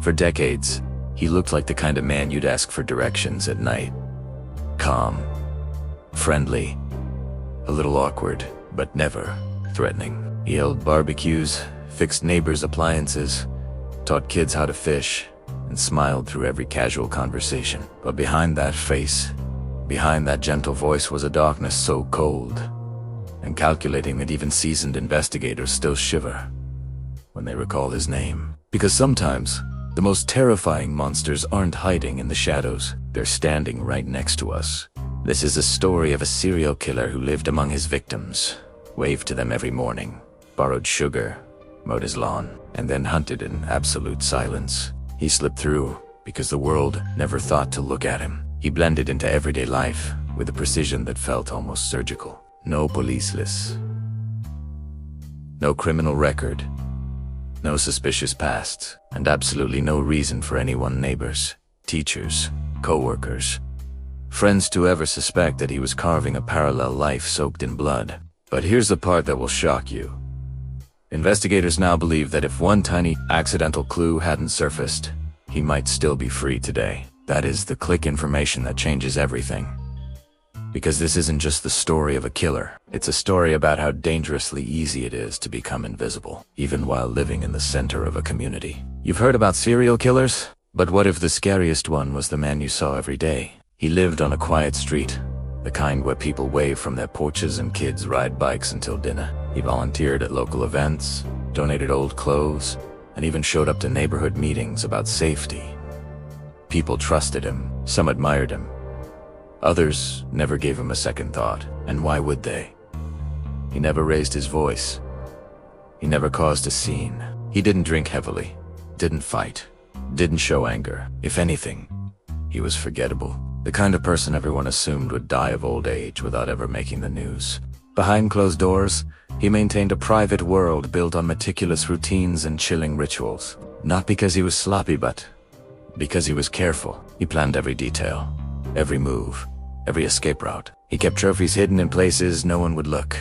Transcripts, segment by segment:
For decades, he looked like the kind of man you'd ask for directions at night. Calm, friendly, a little awkward, but never threatening. He held barbecues, fixed neighbors' appliances, taught kids how to fish, and smiled through every casual conversation. But behind that face, behind that gentle voice, was a darkness so cold and calculating that even seasoned investigators still shiver when they recall his name. Because sometimes, the most terrifying monsters aren't hiding in the shadows, they're standing right next to us. This is a story of a serial killer who lived among his victims, waved to them every morning, borrowed sugar, mowed his lawn, and then hunted in absolute silence. He slipped through because the world never thought to look at him. He blended into everyday life with a precision that felt almost surgical. No police lists, no criminal record, no suspicious past, and absolutely no reason for anyone, neighbors, teachers, co-workers, friends, to ever suspect that he was carving a parallel life soaked in blood. But here's the part that will shock you. Investigators now believe that if one tiny, accidental clue hadn't surfaced, he might still be free today. That is the click information that changes everything. Because this isn't just the story of a killer, it's a story about how dangerously easy it is to become invisible, even while living in the center of a community. You've heard about serial killers? But what if the scariest one was the man you saw every day? He lived on a quiet street, the kind where people wave from their porches and kids ride bikes until dinner. He volunteered at local events, donated old clothes, and even showed up to neighborhood meetings about safety. People trusted him, some admired him. Others never gave him a second thought, and why would they? He never raised his voice. He never caused a scene. He didn't drink heavily, didn't fight, didn't show anger. If anything, he was forgettable. The kind of person everyone assumed would die of old age without ever making the news. Behind closed doors, he maintained a private world built on meticulous routines and chilling rituals. Not because he was sloppy, but because he was careful. He planned every detail, every move, every escape route. He kept trophies hidden in places no one would look.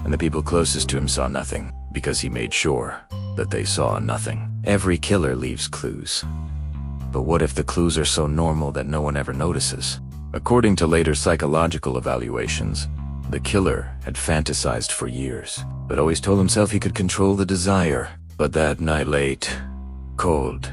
And the people closest to him saw nothing, because he made sure that they saw nothing. Every killer leaves clues. But what if the clues are so normal that no one ever notices? According to later psychological evaluations, the killer had fantasized for years, but always told himself he could control the desire. But that night, late, cold,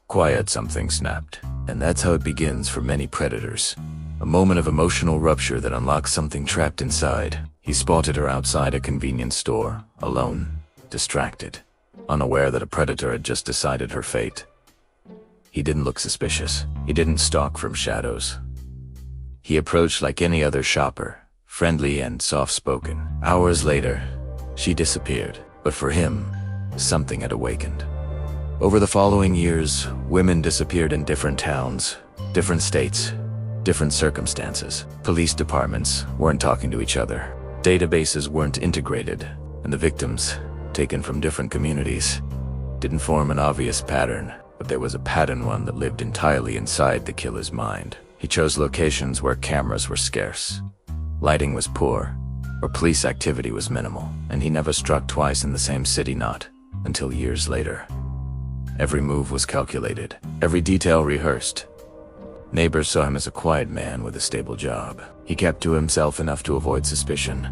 quiet, something snapped. And that's how it begins for many predators. A moment of emotional rupture that unlocks something trapped inside. He spotted her outside a convenience store, alone, distracted, unaware that a predator had just decided her fate. He didn't look suspicious. He didn't stalk from shadows. He approached like any other shopper, friendly and soft-spoken. Hours later, she disappeared. But for him, something had awakened. Over the following years, women disappeared in different towns, different states, different circumstances. Police departments weren't talking to each other. Databases weren't integrated, and the victims, taken from different communities, didn't form an obvious pattern. But there was a pattern, one that lived entirely inside the killer's mind. He chose locations where cameras were scarce, lighting was poor, or police activity was minimal, and he never struck twice in the same city, not until years later. Every move was calculated, every detail rehearsed. Neighbors saw him as a quiet man with a stable job. He kept to himself enough to avoid suspicion,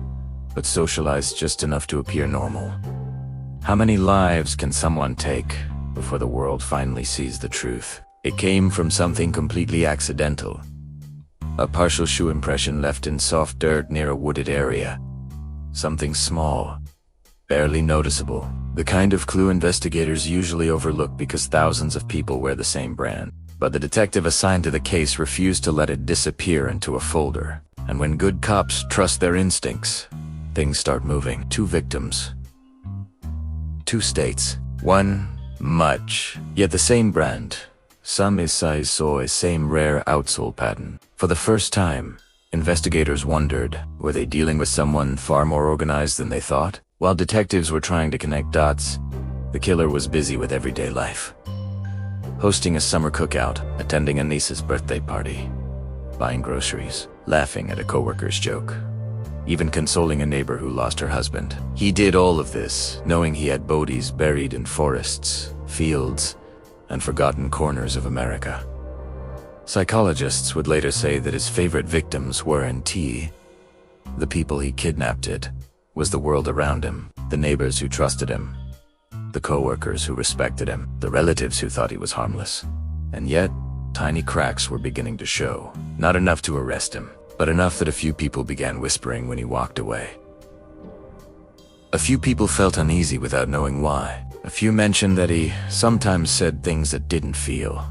but socialized just enough to appear normal. How many lives can someone take before the world finally sees the truth? It came from something completely accidental. A partial shoe impression left in soft dirt near a wooded area. Something small, barely noticeable. The kind of clue investigators usually overlook because thousands of people wear the same brand. But the detective assigned to the case refused to let it disappear into a folder. And when good cops trust their instincts, things start moving. 2 victims, 2 states, one much, yet the same brand. Some is size saw a same rare outsole pattern. For the first time, investigators wondered, were they dealing with someone far more organized than they thought? While detectives were trying to connect dots, the killer was busy with everyday life. Hosting a summer cookout, attending a niece's birthday party, buying groceries, laughing at a coworker's joke, even consoling a neighbor who lost her husband. He did all of this, knowing he had bodies buried in forests, fields, and forgotten corners of America. Psychologists would later say that his favorite victims weren't the people he kidnapped. It was the world around him, the neighbors who trusted him, the coworkers who respected him, the relatives who thought he was harmless. And yet, tiny cracks were beginning to show. Not enough to arrest him, but enough that a few people began whispering when he walked away. A few people felt uneasy without knowing why. A few mentioned that he sometimes said things that didn't feel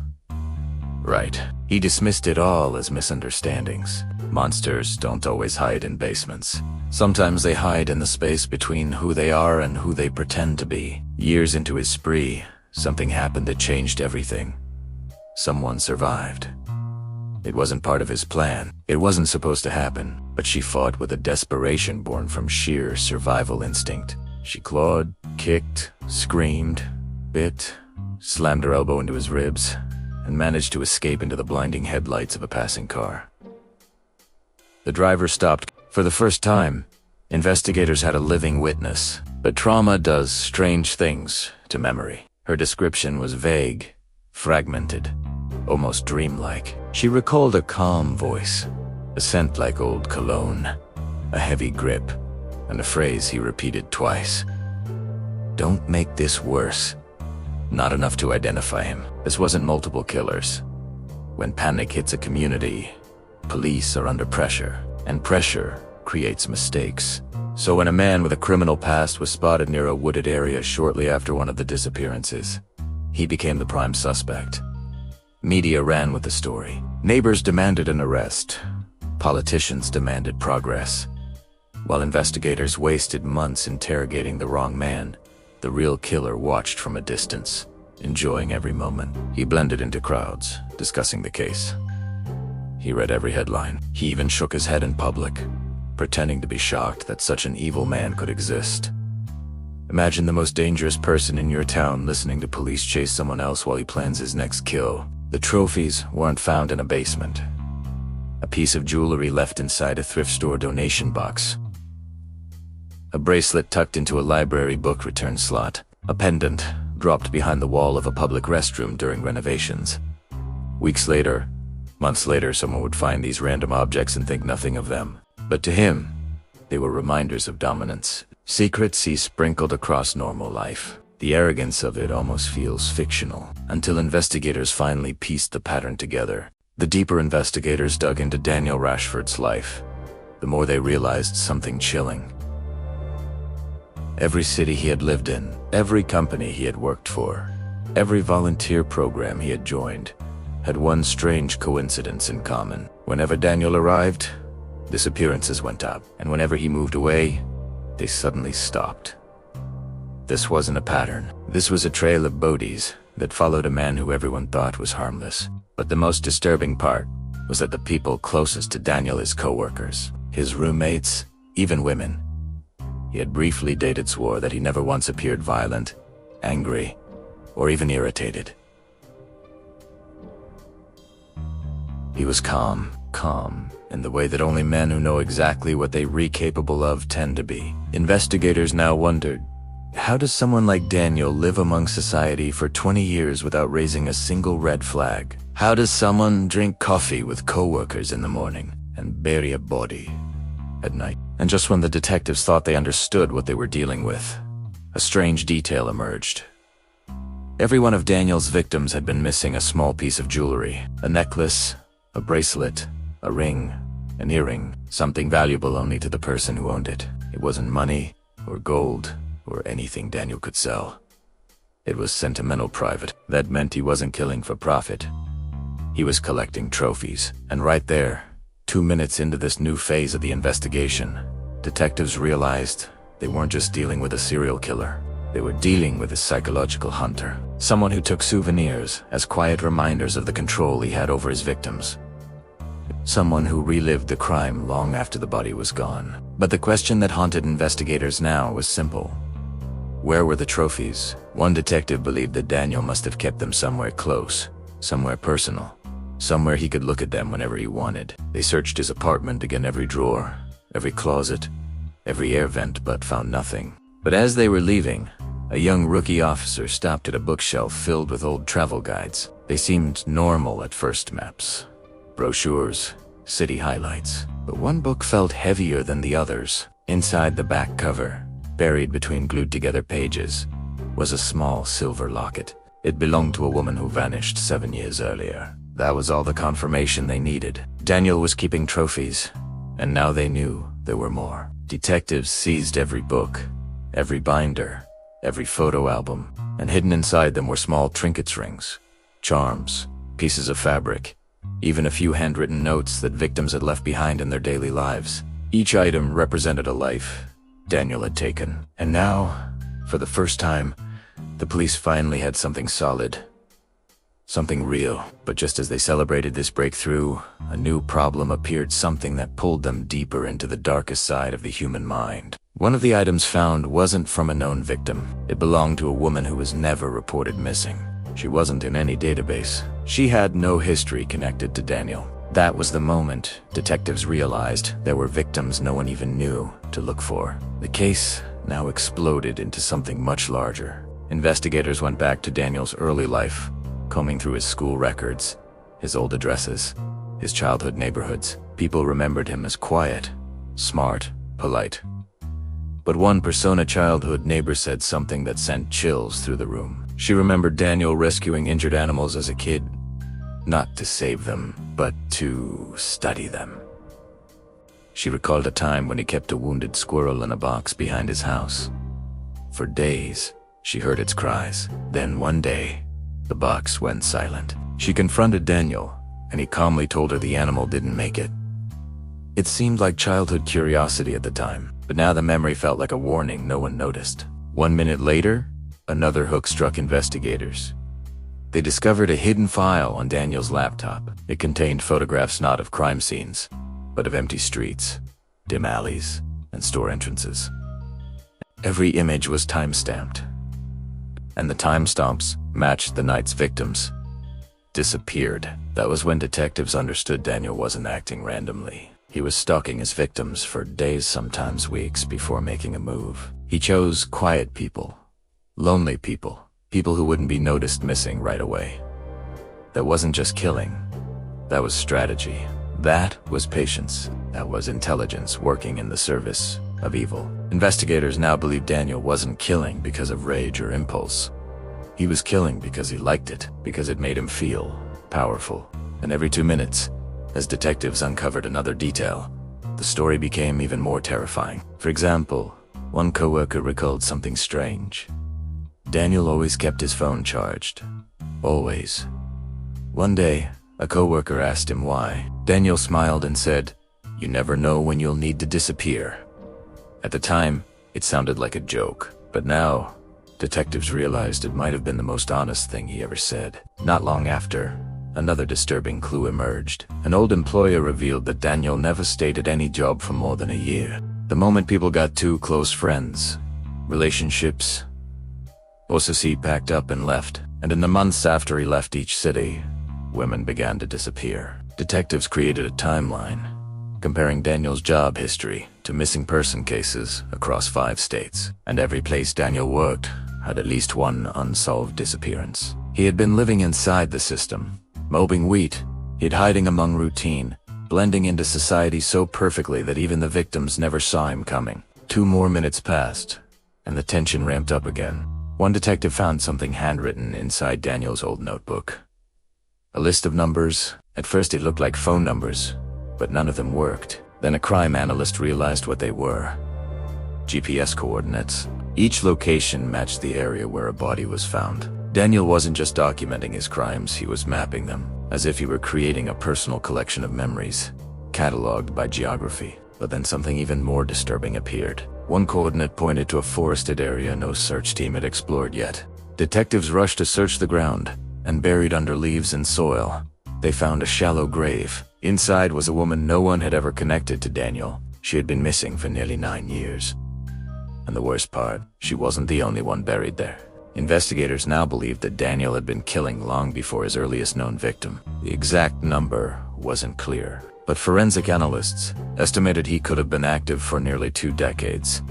right. He dismissed it all as misunderstandings. Monsters don't always hide in basements. Sometimes they hide in the space between who they are and who they pretend to be. Years into his spree, something happened that changed everything. Someone survived. It wasn't part of his plan. It wasn't supposed to happen, but she fought with a desperation born from sheer survival instinct. She clawed, kicked, screamed, bit, slammed her elbow into his ribs, and managed to escape into the blinding headlights of a passing car. The driver stopped. For the first time, investigators had a living witness. But trauma does strange things to memory. Her description was vague, fragmented, almost dreamlike. She recalled a calm voice, a scent like old cologne, a heavy grip, and a phrase he repeated twice. "Don't make this worse." Not enough to identify him. This wasn't multiple killers. When panic hits a community, police are under pressure, and pressure creates mistakes. So when a man with a criminal past was spotted near a wooded area shortly after one of the disappearances, he became the prime suspect. Media ran with the story. Neighbors demanded an arrest. Politicians demanded progress. While investigators wasted months interrogating the wrong man, the real killer watched from a distance, enjoying every moment. He blended into crowds, discussing the case. He read every headline. He even shook his head in public, pretending to be shocked that such an evil man could exist. Imagine the most dangerous person in your town listening to police chase someone else while he plans his next kill. The trophies weren't found in a basement. A piece of jewelry left inside a thrift store donation box. A bracelet tucked into a library book return slot. A pendant dropped behind the wall of a public restroom during renovations. Weeks later, months later, someone would find these random objects and think nothing of them. But to him, they were reminders of dominance. Secrets he sprinkled across normal life. The arrogance of it almost feels fictional, until investigators finally pieced the pattern together. The deeper investigators dug into Daniel Rashford's life, the more they realized something chilling. Every city he had lived in, every company he had worked for, every volunteer program he had joined, had one strange coincidence in common. Whenever Daniel arrived, disappearances went up, and whenever he moved away, they suddenly stopped. This wasn't a pattern. This was a trail of bodies that followed a man who everyone thought was harmless. But the most disturbing part was that the people closest to Daniel, his coworkers, his roommates, even women he had briefly dated, swore that he never once appeared violent, angry, or even irritated. He was calm in the way that only men who know exactly what they're capable of tend to be. Investigators now wondered, how does someone like Daniel live among society for 20 years without raising a single red flag? How does someone drink coffee with coworkers in the morning and bury a body at night? And just when the detectives thought they understood what they were dealing with, a strange detail emerged. Every one of Daniel's victims had been missing a small piece of jewelry, a necklace, a bracelet, a ring, an earring, something valuable only to the person who owned it. It wasn't money or gold or anything Daniel could sell. It was sentimental private. That meant he wasn't killing for profit. He was collecting trophies. And right there, 2 minutes into this new phase of the investigation, detectives realized they weren't just dealing with a serial killer. They were dealing with a psychological hunter. Someone who took souvenirs as quiet reminders of the control he had over his victims. Someone who relived the crime long after the body was gone. But the question that haunted investigators now was simple. Where were the trophies? One detective believed that Daniel must have kept them somewhere close, somewhere personal, somewhere he could look at them whenever he wanted. They searched his apartment, again every drawer, every closet, every air vent, but found nothing. But as they were leaving, A young rookie officer stopped at a bookshelf filled with old travel guides. They seemed normal at first: maps, brochures, city highlights. But one book felt heavier than the others. Inside the back cover, buried between glued-together pages, was a small silver locket. It belonged to a woman who vanished 7 years earlier. That was all the confirmation they needed. Daniel was keeping trophies, and now they knew there were more. Detectives seized every book, every binder, every photo album, and hidden inside them were small trinkets, rings, charms, pieces of fabric, even a few handwritten notes that victims had left behind in their daily lives. Each item represented a life Daniel had taken. And now, for the first time, the police finally had something solid, something real. But just as they celebrated this breakthrough, a new problem appeared, something that pulled them deeper into the darkest side of the human mind. One of the items found wasn't from a known victim. It belonged to a woman who was never reported missing. She wasn't in any database. She had no history connected to Daniel. That was the moment detectives realized there were victims no one even knew to look for. The case now exploded into something much larger. Investigators went back to Daniel's early life, combing through his school records, his old addresses, his childhood neighborhoods. People remembered him as quiet, smart, polite. But one persona childhood neighbor said something that sent chills through the room. She remembered Daniel rescuing injured animals as a kid, not to save them, but to study them. She recalled a time when he kept a wounded squirrel in a box behind his house. For days, she heard its cries. Then one day, the box went silent. She confronted Daniel, and he calmly told her the animal didn't make it. It seemed like childhood curiosity at the time, but now the memory felt like a warning no one noticed. 1 minute later, another hook struck investigators. They discovered a hidden file on Daniel's laptop. It contained photographs not of crime scenes, but of empty streets, dim alleys, and store entrances. Every image was time-stamped, and the timestamps matched the night's victims. Disappeared. That was when detectives understood Daniel wasn't acting randomly. He was stalking his victims for days, sometimes weeks, before making a move. He chose quiet people, lonely people, people who wouldn't be noticed missing right away. That wasn't just killing. That was strategy. That was patience. That was intelligence working in the service of evil. Investigators now believe Daniel wasn't killing because of rage or impulse. He was killing because he liked it, because it made him feel powerful. And every 2 minutes, as detectives uncovered another detail, the story became even more terrifying. For example, one coworker recalled something strange. Daniel always kept his phone charged. Always. One day, a coworker asked him why. Daniel smiled and said, "You never know when you'll need to disappear." At the time, it sounded like a joke, but now, detectives realized it might have been the most honest thing he ever said. Not long after, another disturbing clue emerged. An old employer revealed that Daniel never stayed at any job for more than a year. The moment people got too close, friends, relationships, he packed up and left. And in the months after he left each city, women began to disappear. Detectives created a timeline, comparing Daniel's job history to missing person cases across 5 states. And every place Daniel worked had at least one unsolved disappearance. He had been living inside the system, mowing wheat, hid hiding among routine, blending into society so perfectly that even the victims never saw him coming. 2 more minutes passed, and the tension ramped up again. One detective found something handwritten inside Daniel's old notebook. A list of numbers. At first it looked like phone numbers, but none of them worked. Then a crime analyst realized what they were. GPS coordinates. Each location matched the area where a body was found. Daniel wasn't just documenting his crimes, he was mapping them, as if he were creating a personal collection of memories, cataloged by geography. But then something even more disturbing appeared. One coordinate pointed to a forested area no search team had explored yet. Detectives rushed to search the ground, and buried under leaves and soil, they found a shallow grave. Inside was a woman no one had ever connected to Daniel. She had been missing for nearly 9 years. And the worst part, she wasn't the only one buried there. Investigators now believed that Daniel had been killing long before his earliest known victim. The exact number wasn't clear, but forensic analysts estimated he could have been active for nearly 2 decades.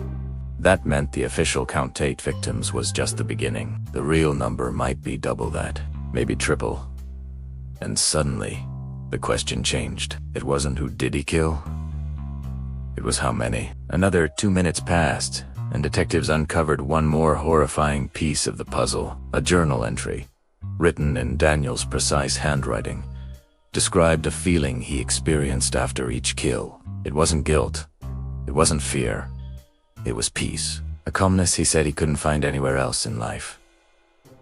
That meant the official count to 8 victims was just the beginning. The real number might be double that, maybe triple. And suddenly, the question changed. It wasn't who did he kill? It was how many. Another 2 minutes passed, and detectives uncovered one more horrifying piece of the puzzle. A journal entry, written in Daniel's precise handwriting, described a feeling he experienced after each kill. It wasn't guilt. It wasn't fear. It was peace. A calmness he said he couldn't find anywhere else in life.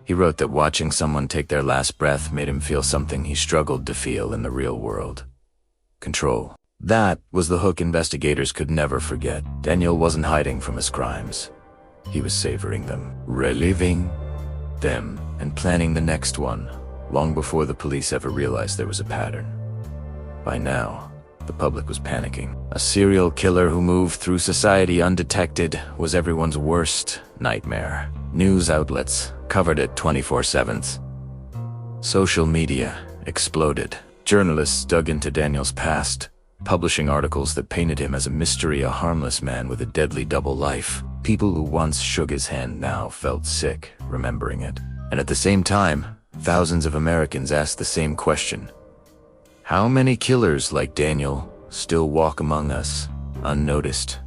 He wrote that watching someone take their last breath made him feel something he struggled to feel in the real world. Control. That was the hook investigators could never forget. Daniel wasn't hiding from his crimes. He was savoring them, reliving them, and planning the next one, long before the police ever realized there was a pattern. By now, the public was panicking. A serial killer who moved through society undetected was everyone's worst nightmare. News outlets covered it 24/7. Social media exploded. Journalists dug into Daniel's past, publishing articles that painted him as a mystery, a harmless man with a deadly double life. People who once shook his hand now felt sick remembering it. And at the same time, thousands of Americans asked the same question. How many killers like Daniel still walk among us, unnoticed?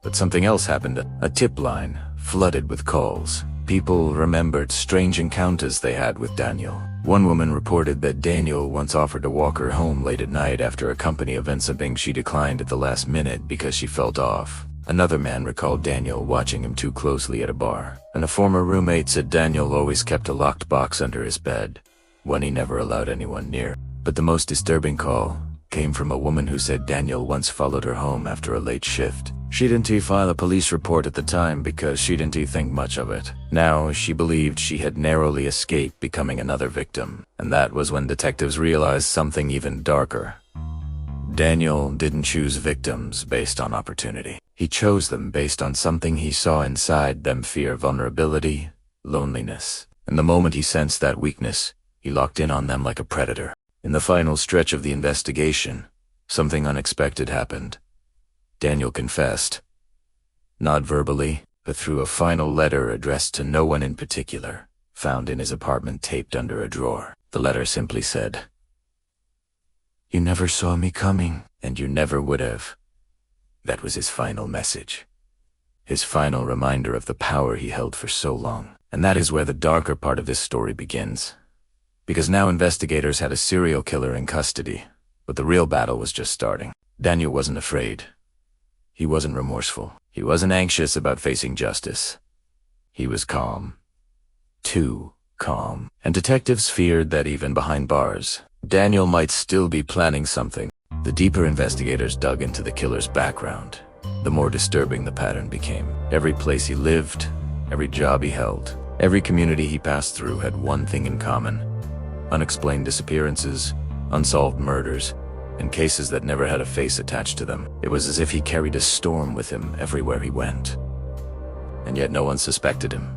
But something else happened. A tip line flooded with calls. People remembered strange encounters they had with Daniel. One woman reported that Daniel once offered to walk her home late at night after a company event, something she declined at the last minute because she felt off. Another man recalled Daniel watching him too closely at a bar. And a former roommate said Daniel always kept a locked box under his bed, one he never allowed anyone near. But the most disturbing call came from a woman who said Daniel once followed her home after a late shift. She didn't file a police report at the time because she didn't think much of it. Now she believed she had narrowly escaped becoming another victim. And that was when detectives realized something even darker. Daniel didn't choose victims based on opportunity. He chose them based on something he saw inside them: fear, vulnerability, loneliness. And the moment he sensed that weakness, he locked in on them like a predator. In the final stretch of the investigation, something unexpected happened. Daniel confessed. Not verbally, but through a final letter addressed to no one in particular, found in his apartment taped under a drawer. The letter simply said, "You never saw me coming, and you never would have." That was his final message. His final reminder of the power he held for so long. And that is where the darker part of this story begins. Because now investigators had a serial killer in custody, but the real battle was just starting. Daniel wasn't afraid. He wasn't remorseful. He wasn't anxious about facing justice. He was calm. Too calm. And detectives feared that even behind bars, Daniel might still be planning something. The deeper investigators dug into the killer's background, the more disturbing the pattern became. Every place he lived, every job he held, every community he passed through had one thing in common: unexplained disappearances, unsolved murders, and cases that never had a face attached to them. It was as if he carried a storm with him everywhere he went. And yet no one suspected him.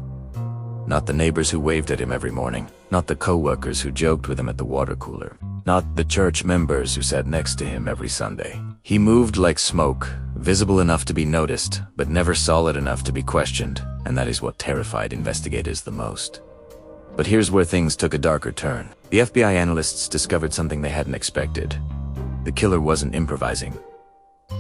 Not the neighbors who waved at him every morning, not the co-workers who joked with him at the water cooler, not the church members who sat next to him every Sunday. He moved like smoke, visible enough to be noticed, but never solid enough to be questioned, and that is what terrified investigators the most. But here's where things took a darker turn. The FBI analysts discovered something they hadn't expected. The killer wasn't improvising.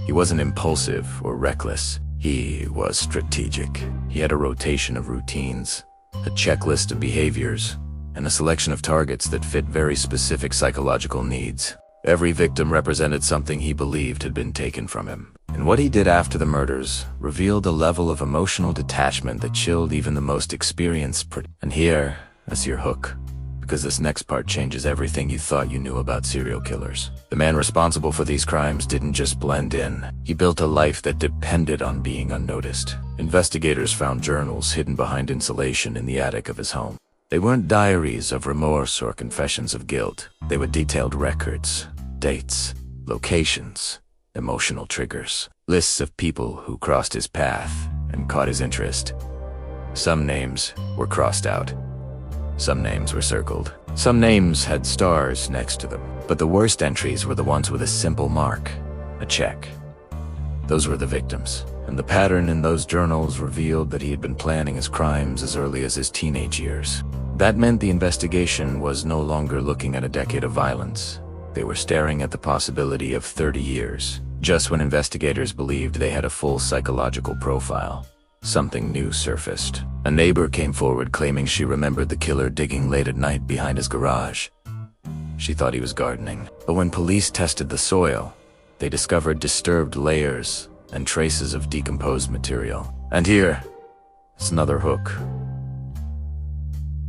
He wasn't impulsive or reckless. He was strategic. He had a rotation of routines, a checklist of behaviors, and a selection of targets that fit very specific psychological needs. Every victim represented something he believed had been taken from him. And what he did after the murders revealed a level of emotional detachment that chilled even the most experienced. And here, that's your hook. Because this next part changes everything you thought you knew about serial killers. The man responsible for these crimes didn't just blend in. He built a life that depended on being unnoticed. Investigators found journals hidden behind insulation in the attic of his home. They weren't diaries of remorse or confessions of guilt. They were detailed records, dates, locations, emotional triggers, lists of people who crossed his path and caught his interest. Some names were crossed out. Some names were circled. Some names had stars next to them. But the worst entries were the ones with a simple mark, a check. Those were the victims. and the pattern in those journals revealed that he had been planning his crimes as early as his teenage years. That meant the investigation was no longer looking at a decade of violence. They were staring at the possibility of 30 years. Just when investigators believed they had a full psychological profile, something new surfaced. A neighbor came forward claiming she remembered the killer digging late at night behind his garage. She thought he was gardening, but when police tested the soil, they discovered disturbed layers and traces of decomposed material. And here, it's another hook.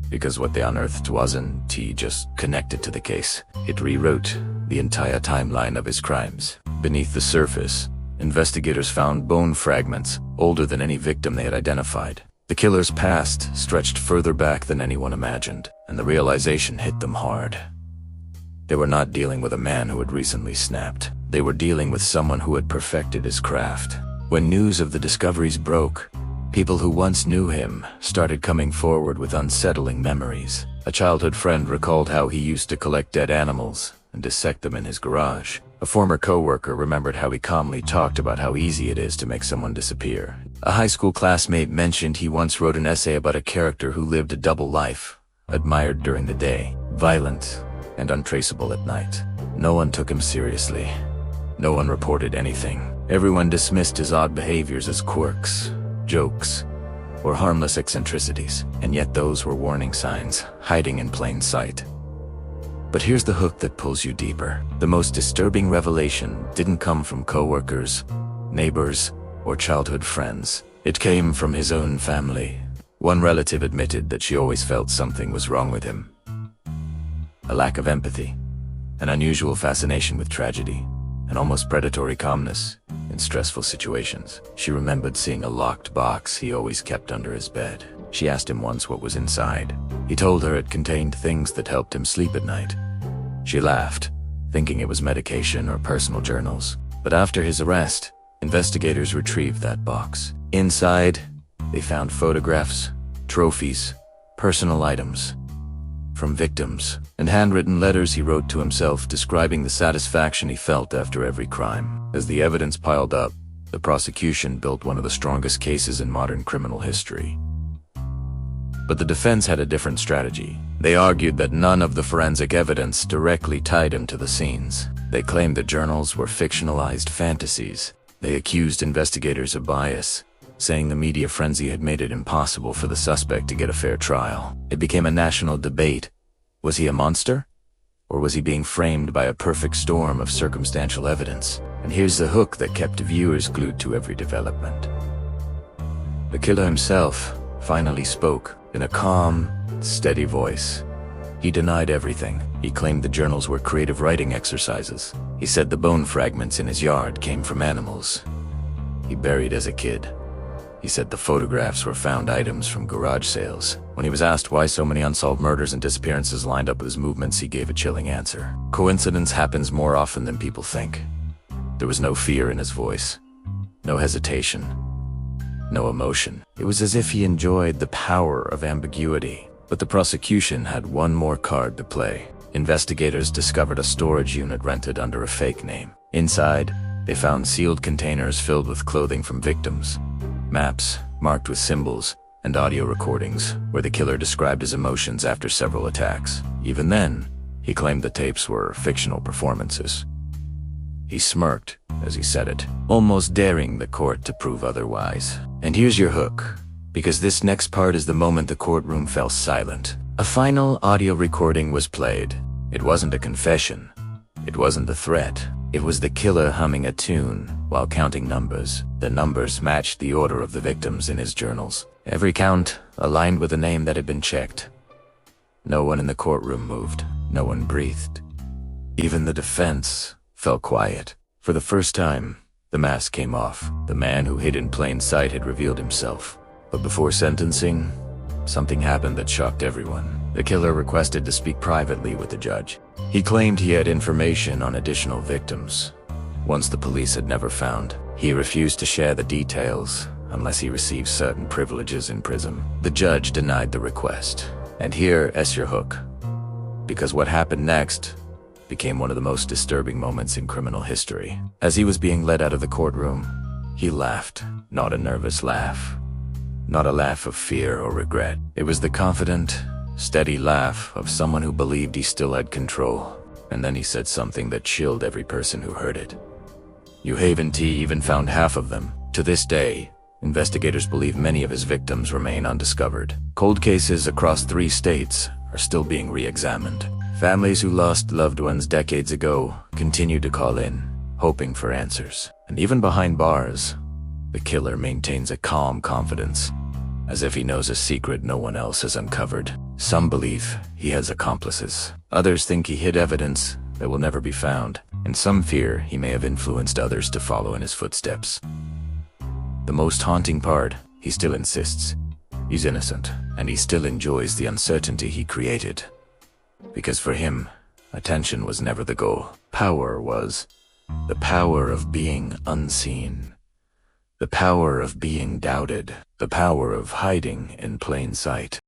Because what they unearthed wasn't just connected to the case. It rewrote the entire timeline of his crimes. Beneath the surface, investigators found bone fragments older than any victim they had identified. The killer's past stretched further back than anyone imagined, and the realization hit them hard. They were not dealing with a man who had recently snapped. They were dealing with someone who had perfected his craft. When news of the discoveries broke, people who once knew him started coming forward with unsettling memories. A childhood friend recalled how he used to collect dead animals and dissect them in his garage. A former coworker remembered how he calmly talked about how easy it is to make someone disappear. A high school classmate mentioned he once wrote an essay about a character who lived a double life, admired during the day, violent and untraceable at night. No one took him seriously. No one reported anything. Everyone dismissed his odd behaviors as quirks, jokes, or harmless eccentricities, and yet those were warning signs, hiding in plain sight. But here's the hook that pulls you deeper. The most disturbing revelation didn't come from coworkers, neighbors, or childhood friends. It came from his own family. One relative admitted that she always felt something was wrong with him. A lack of empathy, an unusual fascination with tragedy, an almost predatory calmness in stressful situations. She remembered seeing a locked box he always kept under his bed. She asked him once what was inside. He told her it contained things that helped him sleep at night. She laughed, thinking it was medication or personal journals. But after his arrest, investigators retrieved that box. Inside, they found photographs, trophies, personal items from victims, and handwritten letters he wrote to himself describing the satisfaction he felt after every crime. As the evidence piled up, the prosecution built one of the strongest cases in modern criminal history. But the defense had a different strategy. They argued that none of the forensic evidence directly tied him to the scenes. They claimed the journals were fictionalized fantasies. They accused investigators of bias, saying the media frenzy had made it impossible for the suspect to get a fair trial. It became a national debate. Was he a monster? Or was he being framed by a perfect storm of circumstantial evidence? And here's the hook that kept viewers glued to every development. The killer himself finally spoke in a calm, steady voice. He denied everything. He claimed the journals were creative writing exercises. He said the bone fragments in his yard came from animals he buried as a kid. He said the photographs were found items from garage sales. When he was asked why so many unsolved murders and disappearances lined up with his movements, he gave a chilling answer. Coincidence happens more often than people think. There was no fear in his voice, no hesitation, no emotion. It was as if he enjoyed the power of ambiguity. But the prosecution had one more card to play. Investigators discovered a storage unit rented under a fake name. Inside, they found sealed containers filled with clothing from victims, maps marked with symbols, and audio recordings where the killer described his emotions after several attacks. Even then, he claimed the tapes were fictional performances. He smirked as he said it, almost daring the court to prove otherwise. And here's your hook, because this next part is the moment the courtroom fell silent. A final audio recording was played. It wasn't a confession. It wasn't a threat. It was the killer humming a tune while counting numbers. The numbers matched the order of the victims in his journals. Every count aligned with a name that had been checked. No one in the courtroom moved. No one breathed. Even the defense fell quiet. For the first time, the mask came off. The man who hid in plain sight had revealed himself. But before sentencing, something happened that shocked everyone. The killer requested to speak privately with the judge. He claimed he had information on additional victims, ones the police had never found. He refused to share the details unless he received certain privileges in prison. The judge denied the request. And here's your hook. Because what happened next became one of the most disturbing moments in criminal history. As he was being led out of the courtroom, He laughed, not a nervous laugh, not a laugh of fear or regret. It was the confident, steady laugh of someone who believed he still had control. And then he said something that chilled every person who heard it. New Haven T even found half of them. To this day, investigators believe many of his victims remain undiscovered. Cold cases across 3 states are still being re-examined. Families who lost loved ones decades ago continue to call in, hoping for answers. And even behind bars, the killer maintains a calm confidence, as if he knows a secret no one else has uncovered. Some believe he has accomplices. Others think he hid evidence that will never be found, and some fear he may have influenced others to follow in his footsteps. The most haunting part, he still insists he's innocent, and he still enjoys the uncertainty he created. Because for him, attention was never the goal. Power was. The power of being unseen. The power of being doubted. The power of hiding in plain sight.